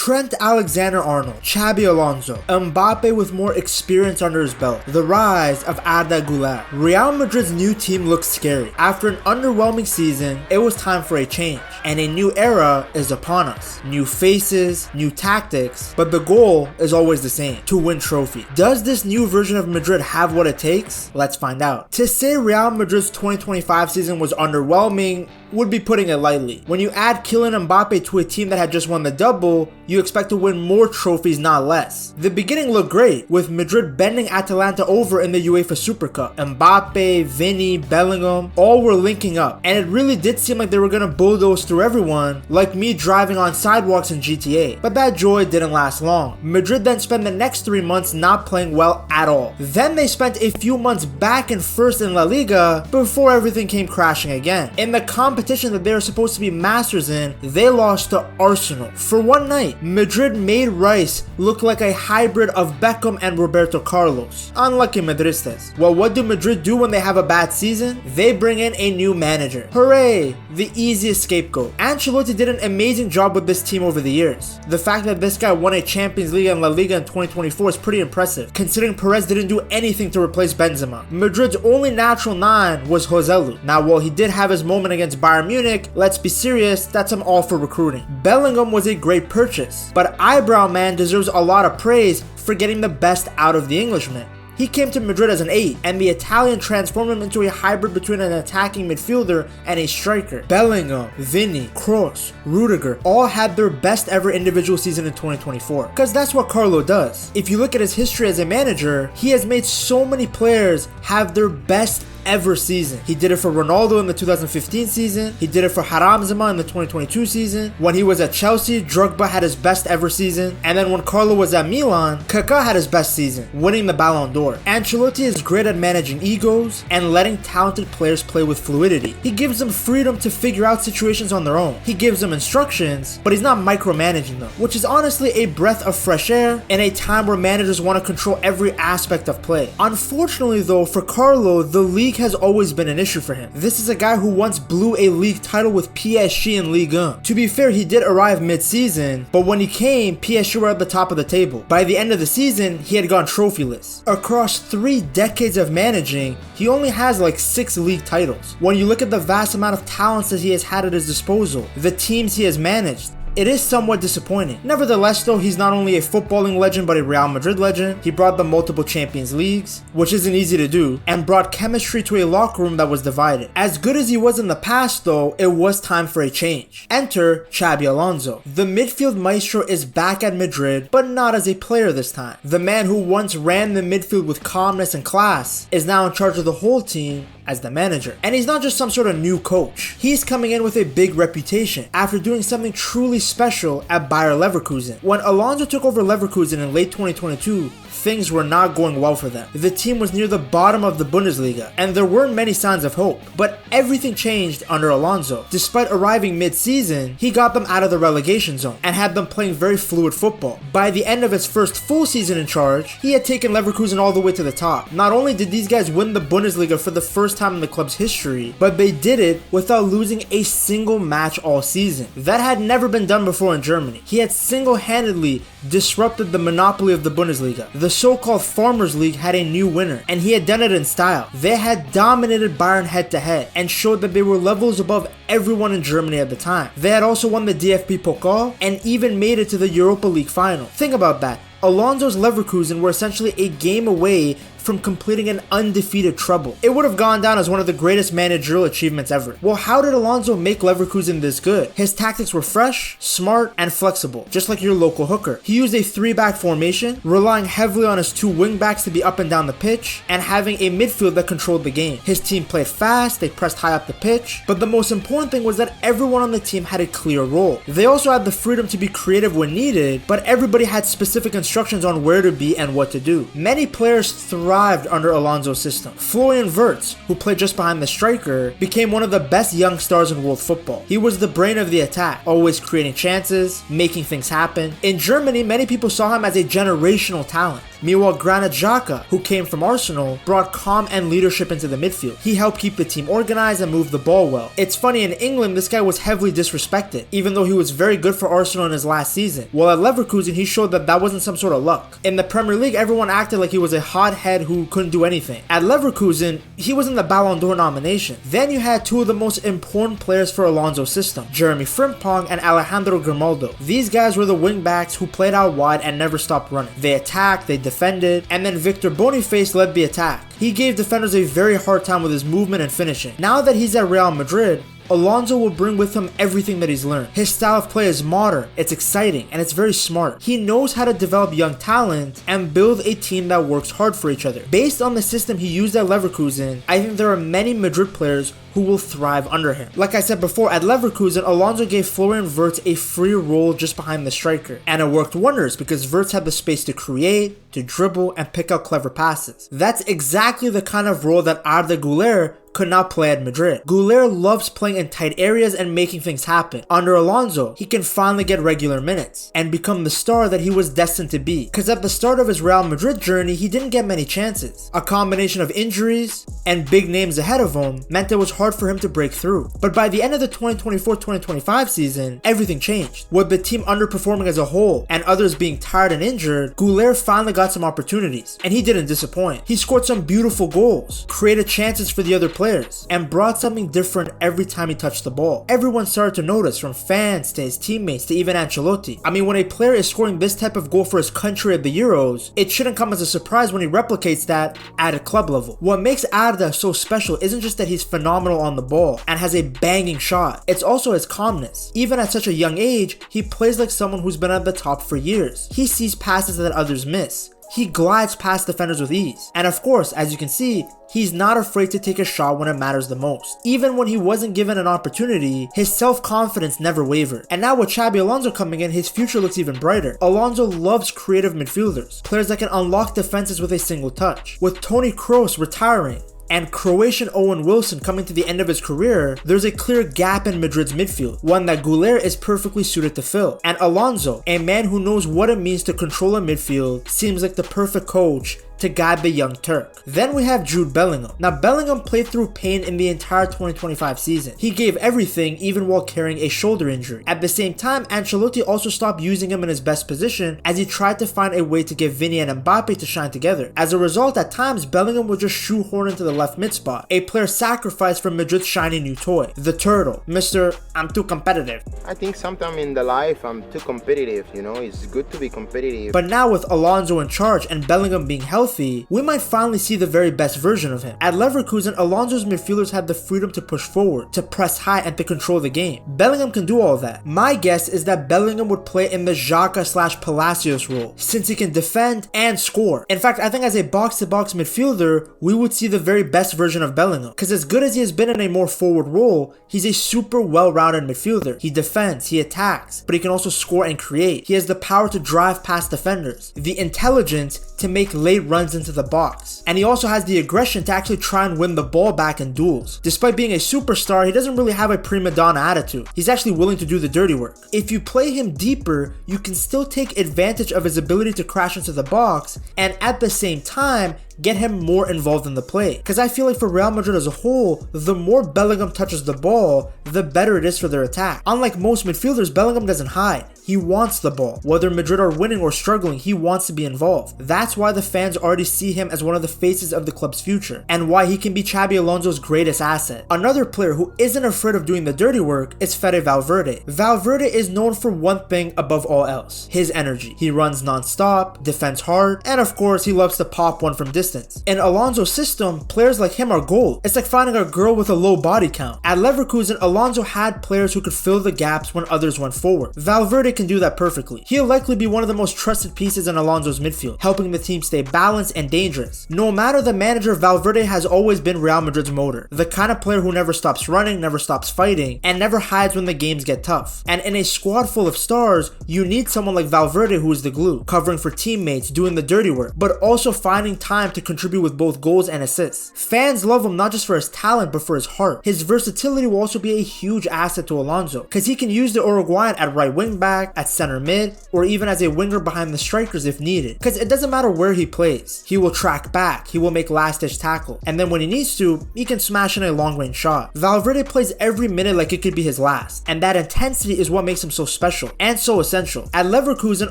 Trent Alexander-Arnold, Xabi Alonso, Mbappe with more experience under his belt, the rise of Arda Güler. Real Madrid's new team looks scary. After an underwhelming season, it was time for a change, and a new era is upon us. New faces, new tactics, but the goal is always the same: to win trophy. Does this new version of Madrid have what it takes? Let's find out. To say Real Madrid's 2025 season was underwhelming would be putting it lightly. When you add Kylian Mbappé to a team that had just won the double, you expect to win more trophies, not less. The beginning looked great, with Madrid bending Atalanta over in the UEFA Super Cup. Mbappe, Vini, Bellingham, all were linking up, and it really did seem like they were gonna bulldoze through everyone, like me driving on sidewalks in GTA. But that joy didn't last long. Madrid then spent the next 3 months not playing well at all. Then they spent a few months back and first in La Liga before everything came crashing again. In the competition that they were supposed to be masters in, they lost to Arsenal. For one night, Madrid made Rice look like a hybrid of Beckham and Roberto Carlos. Unlucky Madristas. Well, what do Madrid do when they have a bad season? They bring in a new manager. Hooray! The easiest scapegoat. Ancelotti did an amazing job with this team over the years. The fact that this guy won a Champions League and La Liga in 2024 is pretty impressive, considering Perez didn't do anything to replace Benzema. Madrid's only natural 9 was Joselu. Now, while he did have his moment against Bayern Munich, let's be serious, that's I'm all for recruiting. Bellingham was a great purchase, but Eyebrow Man deserves a lot of praise for getting the best out of the Englishman. He came to Madrid as an 8, and the Italian transformed him into a hybrid between an attacking midfielder and a striker. Bellingham, Vini, Kroos, Rudiger all had their best ever individual season in 2024, because that's what Carlo does. If you look at his history as a manager, he has made so many players have their best ever season. He did it for Ronaldo in the 2015 season. He did it for Haramzema in the 2022 season. When he was at Chelsea, Drogba had his best ever season. And then when Carlo was at Milan, Kaká had his best season, winning the Ballon d'Or. Ancelotti is great at managing egos and letting talented players play with fluidity. He gives them freedom to figure out situations on their own. He gives them instructions, but he's not micromanaging them, which is honestly a breath of fresh air in a time where managers want to control every aspect of play. Unfortunately though, for Carlo, the league has always been an issue for him. This is a guy who once blew a league title with PSG in Liga. To be fair, he did arrive mid-season, but when he came, PSG were at the top of the table. By the end of the season, he had gone trophyless. Across 3 decades of managing, he only has like 6 league titles. When you look at the vast amount of talents that he has had at his disposal, the teams he has managed, it is somewhat disappointing. Nevertheless though, he's not only a footballing legend but a Real Madrid legend. He brought them multiple Champions Leagues, which isn't easy to do, and brought chemistry to a locker room that was divided. As good as he was in the past though, it was time for a change. Enter Xabi Alonso. The midfield maestro is back at Madrid, but not as a player this time. The man who once ran the midfield with calmness and class is now in charge of the whole team as the manager. And he's not just some sort of new coach. He's coming in with a big reputation after doing something truly special at Bayer Leverkusen. When Alonso took over Leverkusen in late 2022, things were not going well for them. The team was near the bottom of the Bundesliga, and there weren't many signs of hope. But everything changed under Alonso. Despite arriving mid-season, he got them out of the relegation zone and had them playing very fluid football. By the end of his first full season in charge, he had taken Leverkusen all the way to the top. Not only did these guys win the Bundesliga for the first time in the club's history, but they did it without losing a single match all season. That had never been done before in Germany. He had single-handedly disrupted the monopoly of the Bundesliga. The so-called Farmers League had a new winner, and he had done it in style. They had dominated Bayern head-to-head and showed that they were levels above everyone in Germany at the time. They had also won the DFB Pokal and even made it to the Europa League final. Think about that. Alonso's Leverkusen were essentially a game away from completing an undefeated treble. It would have gone down as one of the greatest managerial achievements ever. Well, how did Alonso make Leverkusen this good? His tactics were fresh, smart, and flexible, just like your local hooker. He used a 3-back formation, relying heavily on his 2 wingbacks to be up and down the pitch, and having a midfield that controlled the game. His team played fast, they pressed high up the pitch, but the most important thing was that everyone on the team had a clear role. They also had the freedom to be creative when needed, but everybody had specific instructions on where to be and what to do. Many players thrived under Alonso's system. Florian Wirtz, who played just behind the striker, became one of the best young stars in world football. He was the brain of the attack, always creating chances, making things happen. In Germany, many people saw him as a generational talent. Meanwhile, Granit Xhaka, who came from Arsenal, brought calm and leadership into the midfield. He helped keep the team organized and move the ball well. It's funny, in England, this guy was heavily disrespected, even though he was very good for Arsenal in his last season. While at Leverkusen, he showed that wasn't some sort of luck. In the Premier League, everyone acted like he was a hothead who couldn't do anything. At Leverkusen, he was in the Ballon d'Or nomination. Then you had two of the most important players for Alonso's system, Jeremy Frimpong and Alejandro Grimaldo. These guys were the wingbacks who played out wide and never stopped running. They attacked, they defended, and then Victor Boniface led the attack. He gave defenders a very hard time with his movement and finishing. Now that he's at Real Madrid, Alonso will bring with him everything that he's learned. His style of play is modern, it's exciting, and it's very smart. He knows how to develop young talent and build a team that works hard for each other. Based on the system he used at Leverkusen, I think there are many Madrid players who will thrive under him. Like I said before, at Leverkusen, Alonso gave Florian Wirtz a free role just behind the striker. And it worked wonders because Wirtz had the space to create, to dribble, and pick out clever passes. That's exactly the kind of role that Arda Guler could not play at Madrid. Guler loves playing in tight areas and making things happen. Under Alonso, he can finally get regular minutes and become the star that he was destined to be. Because at the start of his Real Madrid journey, he didn't get many chances. A combination of injuries and big names ahead of him meant it was hard for him to break through. But by the end of the 2024-2025 season, everything changed. With the team underperforming as a whole and others being tired and injured, Guler finally got some opportunities, and he didn't disappoint. He scored some beautiful goals, created chances for the other players, and brought something different every time he touched the ball. Everyone started to notice, from fans to his teammates to even Ancelotti. I mean, when a player is scoring this type of goal for his country at the Euros, it shouldn't come as a surprise when he replicates that at a club level. What makes Arda so special isn't just that he's phenomenal on the ball and has a banging shot, it's also his calmness. Even at such a young age, he plays like someone who's been at the top for years. He sees passes that others miss. He glides past defenders with ease. And of course, as you can see, he's not afraid to take a shot when it matters the most. Even when he wasn't given an opportunity, his self-confidence never wavered. And now with Xabi Alonso coming in, his future looks even brighter. Alonso loves creative midfielders, players that can unlock defenses with a single touch. With Toni Kroos retiring, and Croatian Owen Wilson coming to the end of his career, there's a clear gap in Madrid's midfield, one that Guler is perfectly suited to fill. And Alonso, a man who knows what it means to control a midfield, seems like the perfect coach to guide the young Turk. Then we have Jude Bellingham. Now, Bellingham played through pain in the entire 2025 season. He gave everything even while carrying a shoulder injury. At the same time, Ancelotti also stopped using him in his best position as he tried to find a way to get Vini and Mbappe to shine together. As a result, at times, Bellingham would just shoehorn into the left mid spot, a player sacrificed for Madrid's shiny new toy, the Turtle, Mr. I'm too competitive. I think sometimes in the life I'm too competitive, you know, it's good to be competitive. But now with Alonso in charge and Bellingham being healthy, we might finally see the very best version of him. At Leverkusen, Alonso's midfielders had the freedom to push forward, to press high, and to control the game. Bellingham can do all that. My guess is that Bellingham would play in the Xhaka/Palacios role, since he can defend and score. In fact, I think as a box-to-box midfielder, we would see the very best version of Bellingham, because as good as he has been in a more forward role, he's a super well-rounded midfielder. He defends, he attacks, but he can also score and create. He has the power to drive past defenders, the intelligence to make late runs into the box, and he also has the aggression to actually try and win the ball back in duels. Despite being a superstar, he doesn't really have a prima donna attitude. He's actually willing to do the dirty work. If you play him deeper, you can still take advantage of his ability to crash into the box, and at the same time, get him more involved in the play. Because I feel like for Real Madrid as a whole, the more Bellingham touches the ball, the better it is for their attack. Unlike most midfielders, Bellingham doesn't hide. He wants the ball. Whether Madrid are winning or struggling, he wants to be involved. That's why the fans already see him as one of the faces of the club's future, and why he can be Xabi Alonso's greatest asset. Another player who isn't afraid of doing the dirty work is Fede Valverde. Valverde is known for one thing above all else: his energy. He runs non-stop, defends hard, and of course he loves to pop one from distance. In Alonso's system, players like him are gold. It's like finding a girl with a low body count. At Leverkusen, Alonso had players who could fill the gaps when others went forward. Valverde can do that perfectly. He'll likely be one of the most trusted pieces in Alonso's midfield, helping the team stay balanced and dangerous. No matter the manager, Valverde has always been Real Madrid's motor, the kind of player who never stops running, never stops fighting, and never hides when the games get tough. And in a squad full of stars, you need someone like Valverde who is the glue, covering for teammates, doing the dirty work, but also finding time to contribute with both goals and assists. Fans love him not just for his talent, but for his heart. His versatility will also be a huge asset to Alonso, because he can use the Uruguayan at right wing back, back, at center mid, or even as a winger behind the strikers if needed. Because it doesn't matter where he plays. He will track back, he will make last-ditch tackle, and then when he needs to, he can smash in a long-range shot. Valverde plays every minute like it could be his last, and that intensity is what makes him so special and so essential. At Leverkusen,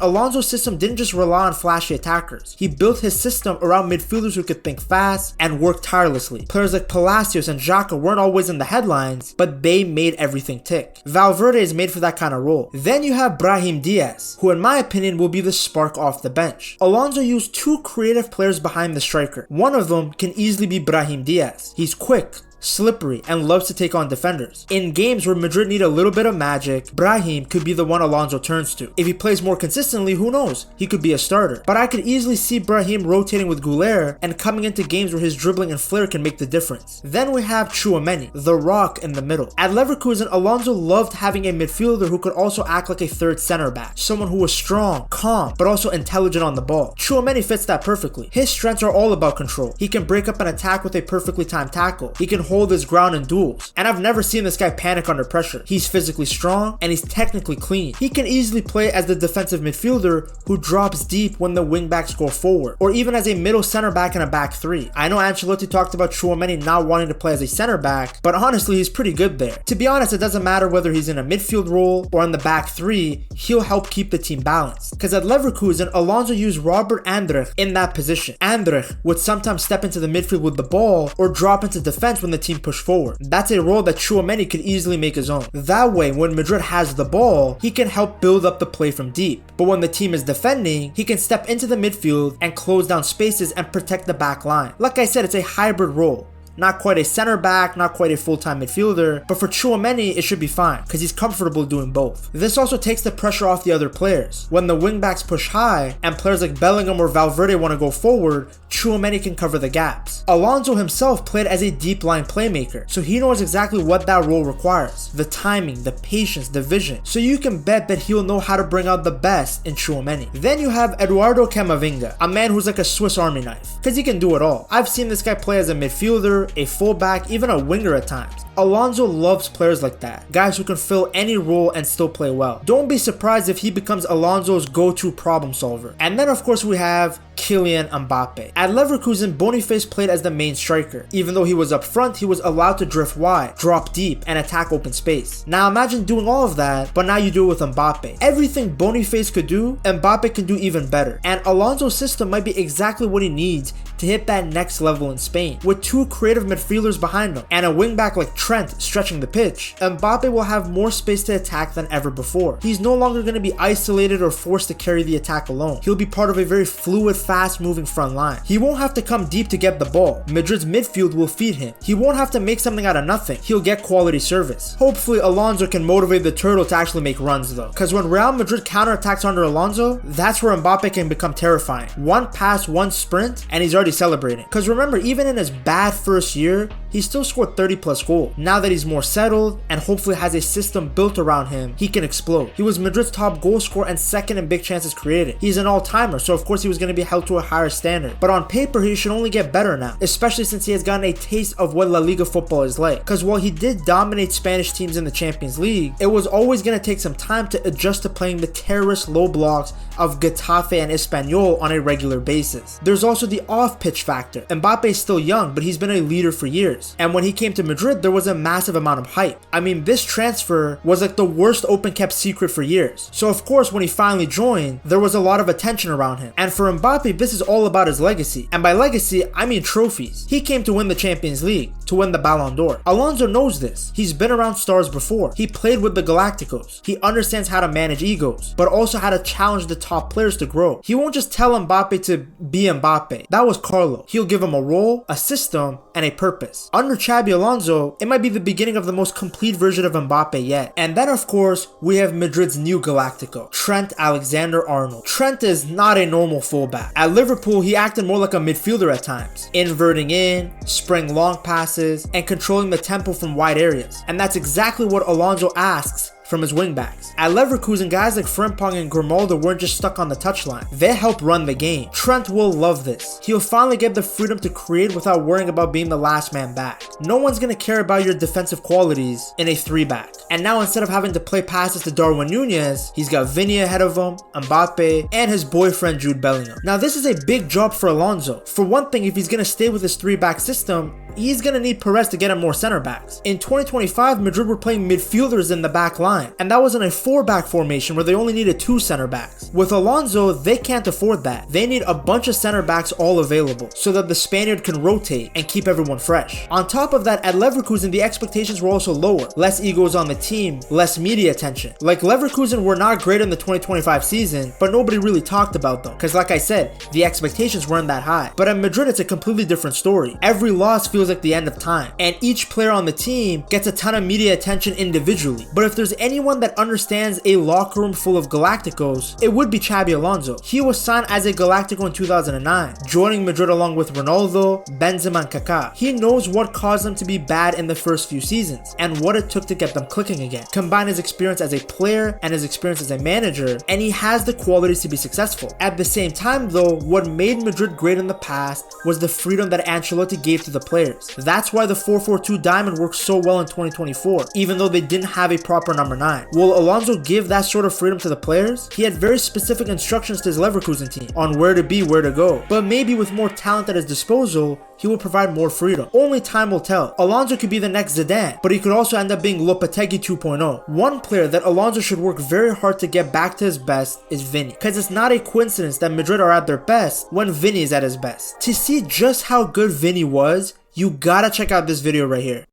Alonso's system didn't just rely on flashy attackers. He built his system around midfielders who could think fast and work tirelessly. Players like Palacios and Xhaka weren't always in the headlines, but they made everything tick. Valverde is made for that kind of role. Then you have Brahim Diaz, who in my opinion will be the spark off the bench. Alonso used two creative players behind the striker. One of them can easily be Brahim Diaz. He's quick, slippery, and loves to take on defenders. In games where Madrid need a little bit of magic, Brahim could be the one Alonso turns to. If he plays more consistently, who knows? He could be a starter. But I could easily see Brahim rotating with Guler and coming into games where his dribbling and flair can make the difference. Then we have Tchouameni, the rock in the middle. At Leverkusen, Alonso loved having a midfielder who could also act like a third center back, someone who was strong, calm, but also intelligent on the ball. Tchouameni fits that perfectly. His strengths are all about control. He can break up an attack with a perfectly timed tackle. He can hold his ground in duels, and I've never seen this guy panic under pressure. He's physically strong and he's technically clean. He can easily play as the defensive midfielder who drops deep when the wingbacks go forward, or even as a middle center back in a back three. I know Ancelotti talked about Tchouameni not wanting to play as a center back, but honestly he's pretty good there. To be honest, it doesn't matter whether he's in a midfield role or in the back three, he'll help keep the team balanced. Because at Leverkusen, Alonso used Robert Andrich in that position. Andrich would sometimes step into the midfield with the ball or drop into defense when the team pushed forward. That's a role that Tchouameni could easily make his own. That way, when Madrid has the ball, he can help build up the play from deep. But when the team is defending, he can step into the midfield and close down spaces and protect the back line. Like I said, it's a hybrid role. Not quite a center back, not quite a full-time midfielder, but for Tchouameni it should be fine because he's comfortable doing both. This also takes the pressure off the other players. When the wingbacks push high and players like Bellingham or Valverde want to go forward, Tchouameni can cover the gaps. Alonso himself played as a deep line playmaker, so he knows exactly what that role requires. The timing, the patience, the vision. So you can bet that he'll know how to bring out the best in Tchouameni. Then you have Eduardo Camavinga, a man who's like a Swiss Army knife, because he can do it all. I've seen this guy play as a midfielder, a fullback, even a winger at times. Alonso loves players like that, guys who can fill any role and still play well. Don't be surprised if he becomes Alonso's go-to problem solver. And then of course we have Kylian Mbappé. At Leverkusen, Boniface played as the main striker. Even though he was up front, he was allowed to drift wide, drop deep, and attack open space. Now imagine doing all of that, but now you do it with Mbappé. Everything Boniface could do, Mbappé can do even better. And Alonso's system might be exactly what he needs to hit that next level in Spain. With two creative midfielders behind him and a wingback like Trent stretching the pitch, Mbappé will have more space to attack than ever before. He's no longer going to be isolated or forced to carry the attack alone. He'll be part of a very fluid, fast-moving front line. He won't have to come deep to get the ball. Madrid's midfield will feed him. He won't have to make something out of nothing. He'll get quality service. Hopefully Alonso can motivate the turtle to actually make runs though, because when Real Madrid counterattacks under Alonso, that's where Mbappé can become terrifying. One pass, one sprint, and he's already celebrating. Because remember, even in his bad first year, he still scored 30 plus goals. Now that he's more settled and hopefully has a system built around him, he can explode. He was Madrid's top goal scorer and second in big chances created. He's an all-timer, so of course he was going to be held to a higher standard. But on paper, he should only get better now, especially since he has gotten a taste of what La Liga football is like. Because while he did dominate Spanish teams in the Champions League, it was always going to take some time to adjust to playing the terrorist low blocks of Getafe and Espanyol on a regular basis. There's also the off-pitch factor. Mbappe is still young, but he's been a leader for years. And when he came to Madrid, there was a massive amount of hype. I mean, this transfer was like the worst open-kept secret for years. So of course, when he finally joined, there was a lot of attention around him. And for Mbappe, this is all about his legacy. And by legacy, I mean trophies. He came to win the Champions League, to win the Ballon d'Or. Alonso knows this. He's been around stars before. He played with the Galacticos. He understands how to manage egos, but also how to challenge the top players to grow. He won't just tell Mbappe to be Mbappe. That was Carlo. He'll give him a role, a system, and a purpose. Under Xabi Alonso, it might be the beginning of the most complete version of Mbappe yet. And then of course, we have Madrid's new Galactico, Trent Alexander-Arnold. Trent is not a normal fullback. At Liverpool, he acted more like a midfielder at times, inverting in, spraying long passes, and controlling the tempo from wide areas. And that's exactly what Alonso asks from his wingbacks. At Leverkusen, guys like Frimpong and Grimaldo weren't just stuck on the touchline. They helped run the game. Trent will love this. He'll finally get the freedom to create without worrying about being the last man back. No one's gonna care about your defensive qualities in a 3-back. And now instead of having to play passes to Darwin Nunez, he's got Vini ahead of him, Mbappe, and his boyfriend Jude Bellingham. Now this is a big job for Alonso. For one thing, if he's gonna stay with his 3-back system, he's gonna need Perez to get him more center backs. In 2025, Madrid were playing midfielders in the back line, and that was in a 4-back formation where they only needed 2 center backs. With Alonso, they can't afford that. They need a bunch of center backs all available so that the Spaniard can rotate and keep everyone fresh. On top of that, at Leverkusen, the expectations were also lower. Less egos on the team, less media attention. Like, Leverkusen were not great in the 2025 season, but nobody really talked about them, because like I said, the expectations weren't that high. But at Madrid, it's a completely different story. Every loss feels like the end of time, and each player on the team gets a ton of media attention individually. But if there's anyone that understands a locker room full of Galacticos, it would be Xabi Alonso. He was signed as a Galactico in 2009, joining Madrid along with Ronaldo, Benzema, and Kaká. He knows what caused them to be bad in the first few seasons, and what it took to get them clicking again. Combine his experience as a player and his experience as a manager, and he has the qualities to be successful. At the same time though, what made Madrid great in the past was the freedom that Ancelotti gave to the players. That's why the 4-4-2 diamond worked so well in 2024, even though they didn't have a proper number 9. Will Alonso give that sort of freedom to the players? He had very specific instructions to his Leverkusen team on where to be, where to go, but maybe with more talent at his disposal, he will provide more freedom. Only time will tell. Alonso could be the next Zidane, but he could also end up being Lopetegui 2.0. One player that Alonso should work very hard to get back to his best is Vini, because it's not a coincidence that Madrid are at their best when Vini is at his best. To see just how good Vini was, you gotta check out this video right here.